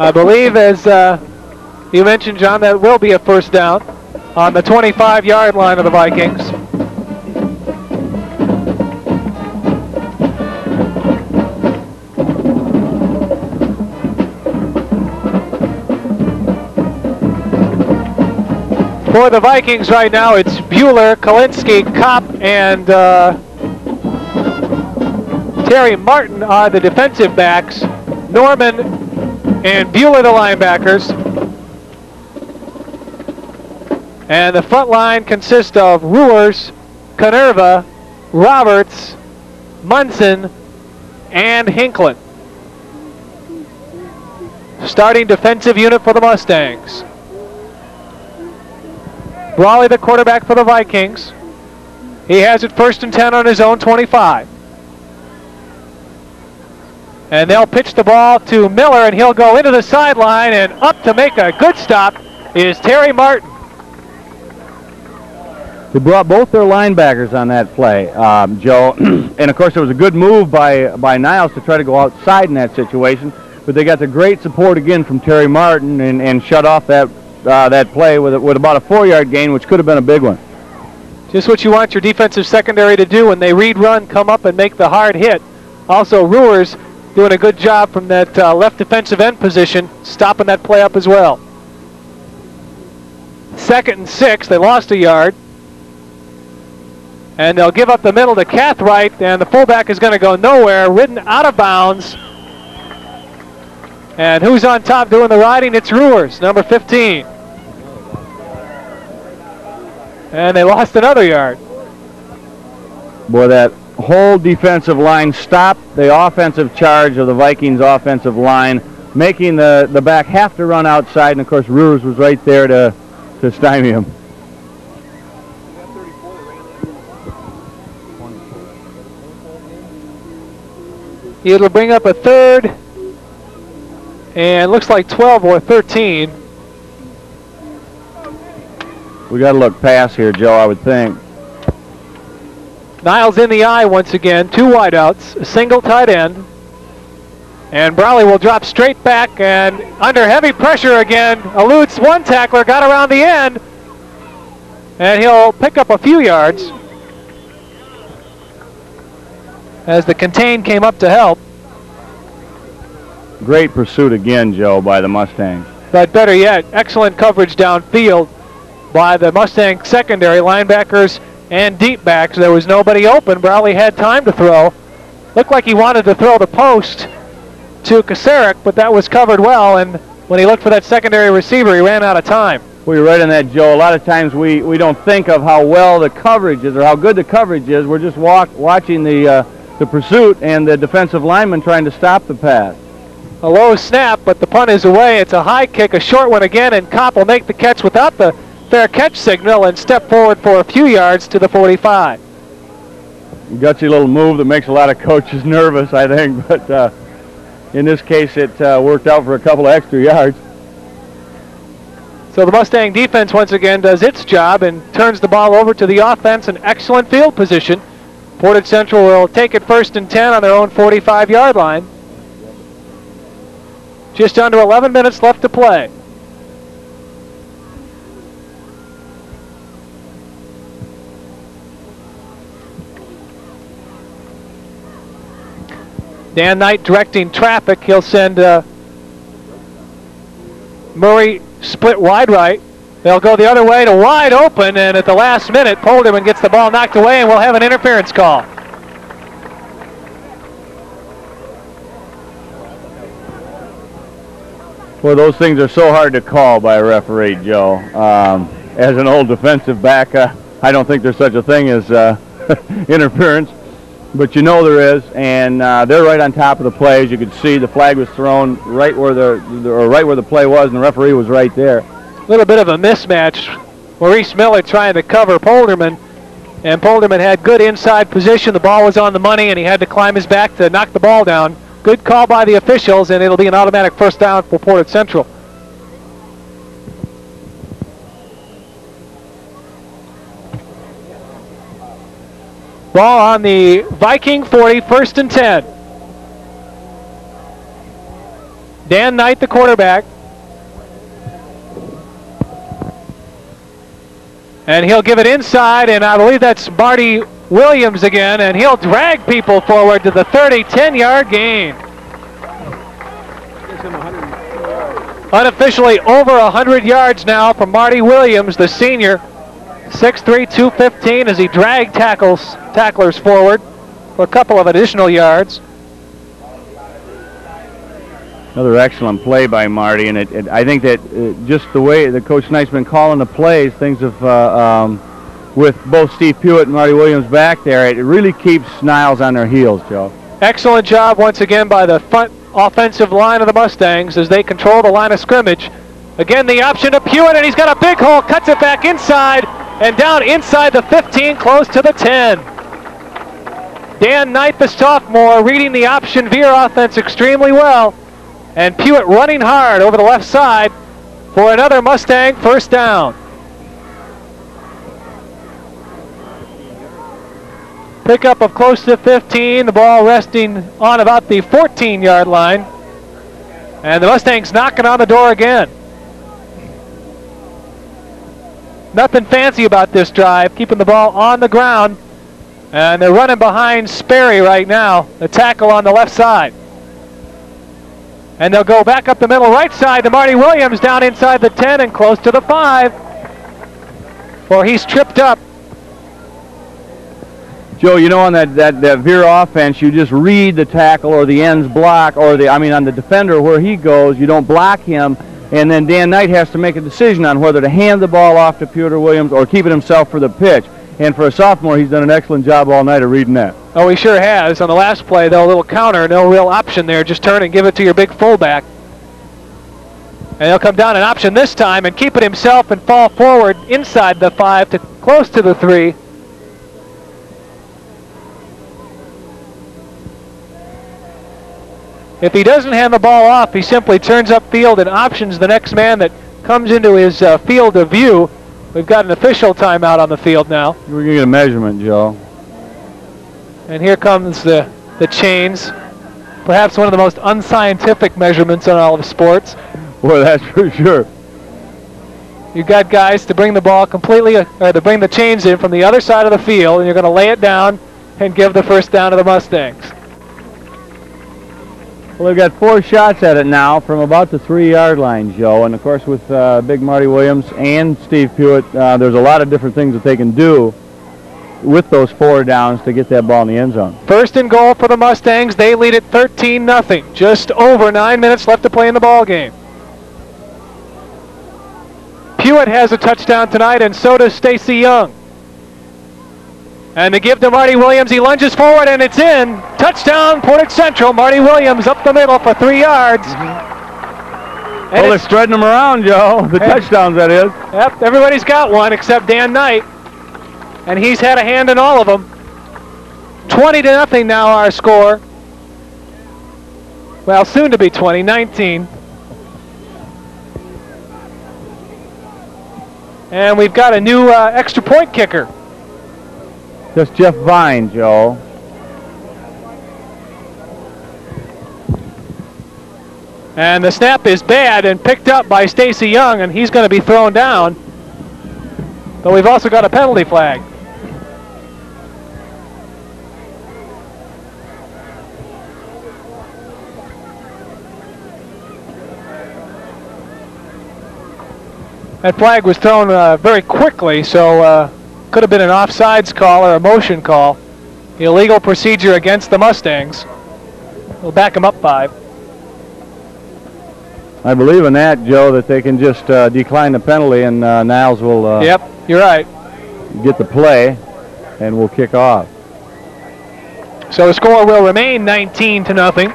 I believe, as you mentioned, John, that will be a first down on the 25-yard line of the Vikings. For the Vikings right now, it's Bueller, Kalinske, Kopp, and Terry Martin are the defensive backs. Norman and Bueller the linebackers. And the front line consists of Ruers, Canerva, Roberts, Munson, and Hinklin. Starting defensive unit for the Mustangs. Brawley, the quarterback for the Vikings. He has it 1st and 10 on his own 25. And they'll pitch the ball to Miller, and he'll go into the sideline, and up to make a good stop is Terry Martin. They brought both their linebackers on that play, Joe. And, of course, it was a good move by Niles to try to go outside in that situation. But they got the great support again from Terry Martin and shut off that play with about a 4-yard gain, which could have been a big one. Just what you want your defensive secondary to do when they read run, come up and make the hard hit. Also, Ruers doing a good job from that left defensive end position, stopping that play up as well. 2nd and 6, they lost a yard. And they'll give up the middle to Cathright, and the fullback is going to go nowhere, ridden out of bounds. And who's on top doing the riding? It's Ruers, number 15. And they lost another yard. Boy, that whole defensive line stopped the offensive charge of the Vikings offensive line, making the back have to run outside, and of course Ruers was right there to stymie him. It'll bring up a 3rd, and looks like 12 or 13. We got to look pass here, Joe, I would think. Niles in the eye once again, 2 wideouts, a single tight end. And Brawley will drop straight back, and under heavy pressure again, eludes one tackler, got around the end, and he'll pick up a few yards as the contain came up to help. Great pursuit again, Joe, by the Mustangs. But better yet, excellent coverage downfield by the Mustang secondary, linebackers and deep backs. There was nobody open. Brawley had time to throw. Looked like he wanted to throw the post to Kasarik, but that was covered well, and when he looked for that secondary receiver, he ran out of time. Well, you're right on that, Joe. A lot of times we don't think of how well the coverage is or how good the coverage is. We're just watching the pursuit and the defensive lineman trying to stop the pass. A low snap, but the punt is away. It's a high kick, a short one again, and Kopp will make the catch without the fair catch signal and step forward for a few yards to the 45. Gutsy little move that makes a lot of coaches nervous, I think, but in this case it worked out for a couple of extra yards. So the Mustang defense once again does its job and turns the ball over to the offense in excellent field position. Portage Central will take it 1st and 10 on their own 45-yard line. Just under 11 minutes left to play. Dan Knight directing traffic. He'll send Murray split wide right. They'll go the other way to wide open, and at the last minute, Polderman gets the ball knocked away, and we'll have an interference call. Well, those things are so hard to call by a referee, Joe. As an old defensive back, I don't think there's such a thing as interference, but you know there is, and they're right on top of the play. As you could see, the flag was thrown right where the play was, and the referee was right there. A little bit of a mismatch. Maurice Miller trying to cover Polderman, and Polderman had good inside position. The ball was on the money, and he had to climb his back to knock the ball down. Good call by the officials, and it'll be an automatic first down for Portage Central. Ball on the Viking 40, 1st and 10. Dan Knight, the quarterback. And he'll give it inside, and I believe that's Marty Williams again, and he'll drag people forward to the 30, 10-yard gain. Unofficially over 100 yards now from Marty Williams, the senior. 6'3", 215 as he dragged tacklers forward for a couple of additional yards. Another excellent play by Marty, and I think that just the way that Coach Knight's been calling the plays, things have, with both Steve Pewitt and Marty Williams back there, it really keeps Niles on their heels, Joe. Excellent job once again by the front offensive line of the Mustangs as they control the line of scrimmage. Again, the option to Pewitt, and he's got a big hole, cuts it back inside, and down inside the 15, close to the 10. Dan Knight, the sophomore, reading the option veer offense extremely well. And Pewitt running hard over the left side for another Mustang first down. Pickup of close to 15, the ball resting on about the 14-yard line. And the Mustangs knocking on the door again. Nothing fancy about this drive, keeping the ball on the ground. And they're running behind Sperry right now, the tackle on the left side. And they'll go back up the middle right side to Marty Williams down inside the 10 and close to the 5. Or he's tripped up. Joe, you know, on that veer offense, you just read the tackle or the ends block, or on the defender where he goes, you don't block him, and then Dan Knight has to make a decision on whether to hand the ball off to Peter Williams or keep it himself for the pitch. And for a sophomore, he's done an excellent job all night of reading that. Oh, he sure has. On the last play, though, a little counter, no real option there. Just turn and give it to your big fullback. And he'll come down an option this time and keep it himself and fall forward inside the 5 to close to the 3. If he doesn't hand the ball off, he simply turns upfield and options the next man that comes into his field of view. We've got an official timeout on the field now. We're going to get a measurement, Joe. And here comes the chains. Perhaps one of the most unscientific measurements in all of sports. Boy, that's for sure. You've got guys to bring the ball completely, or to bring the chains in from the other side of the field, and you're going to lay it down and give the first down to the Mustangs. Well, they've got 4 shots at it now from about the 3-yard line, Joe. And, of course, with big Marty Williams and Steve Pewitt, there's a lot of different things that they can do with those 4 downs to get that ball in the end zone. First and goal for the Mustangs. They lead it 13-0. Just over 9 minutes left to play in the ball game. Pewitt has a touchdown tonight, and so does Stacy Young. And to give to Marty Williams, he lunges forward, and it's in. Touchdown, Portage Central. Marty Williams up the middle for 3 yards. Well, they're spreading them around, Joe. The touchdowns, that is. Yep, everybody's got one except Dan Knight. And he's had a hand in all of them. 20-0 now our score. Well, soon to be 20, 19. And we've got a new extra point kicker. Just Jeff Vine, Joe. And the snap is bad and picked up by Stacy Young, and he's going to be thrown down. But we've also got a penalty flag. That flag was thrown very quickly, so could have been an offsides call or a motion call. Illegal procedure against the Mustangs. We'll back them up 5. I believe in that, Joe, that they can just decline the penalty, and Niles will yep, you're right. Get the play, and we'll kick off. So the score will remain 19-0.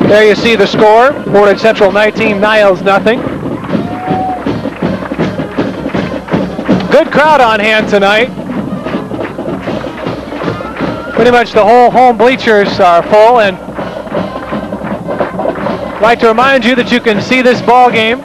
There you see the score. Portage Central 19, Niles 0. Good crowd on hand tonight. Pretty much the whole home bleachers are full, and I'd like to remind you that you can see this ball game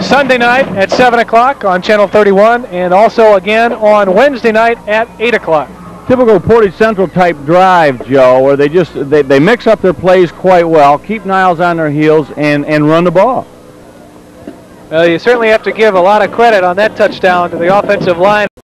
Sunday night at 7 o'clock on Channel 31, and also again on Wednesday night at 8 o'clock. Typical Portage Central type drive, Joe, where they mix up their plays quite well, keep Niles on their heels, and run the ball. Well, you certainly have to give a lot of credit on that touchdown to the offensive line.